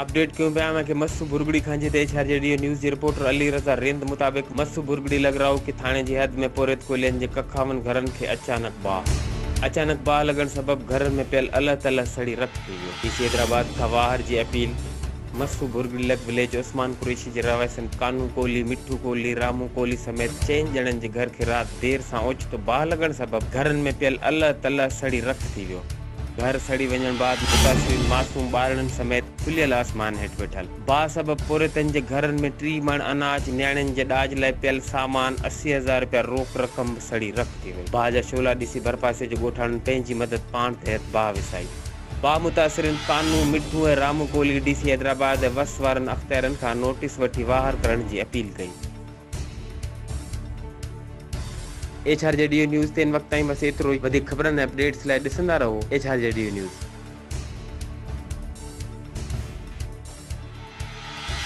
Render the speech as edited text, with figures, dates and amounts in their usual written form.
Update क्यों पिया में कि मस्सू बुरगड़ी खांजे ते HRJDO न्यूज़ जी रिपोर्टर अली रज़ा रेंद मुताबिक मस्सू बुरगड़ी लॻराओ की थाने जी हद में पोरेत कोलियन जे 51 घरन के अचानक बाह लगन सबब घरन में पियल अल्लाह तल्ला सड़ी रख थी वियो। डीसी हैदराबाद का वाहर जी अपील मस्सू बुरगड़ी लग विलेज उस्मान कुरैशी जे रवायसन कानू कोहली, मिठू कोहली, रामू कोहली समेत 6 ॼणनि जे घर के रात देर सां ओचितो बाह लगन सबब घरन में पियल अल्लाह तल्ला सड़ी रख थी वियो। घर सड़ी वञण बाद मुतासिर मासूम ॿारनि समेत खुलियल आसमान हेठि वेठल। बाह सबब पोरेतनि जे घरनि में 3 मण अनाज, न्याणियुनि जे ॾाज लाइ पियल सामान, 80,000 रुपया रोक रक़म सड़ी रख थी वई। बाह जा शोला ॾिसी भरपासे जे ॻोठाणनि पंहिंजी मदद पाण तहत बाह विसाई। बाह मुतासिरनि कानू, मिठू ऐं रामू कोहली डीसी हैदराबाद ऐं वस वारनि अख़्तियारनि खां नोटिस वठी वाहर करण जी अपील कई। HRJDO न्यूज़ ते इन वक़्त ताईं बस एतिरो ई। वधीक ख़बरनि ऐं अपडेट्स लाइ ॾिसंदा रहो HRJDO न्यूज़।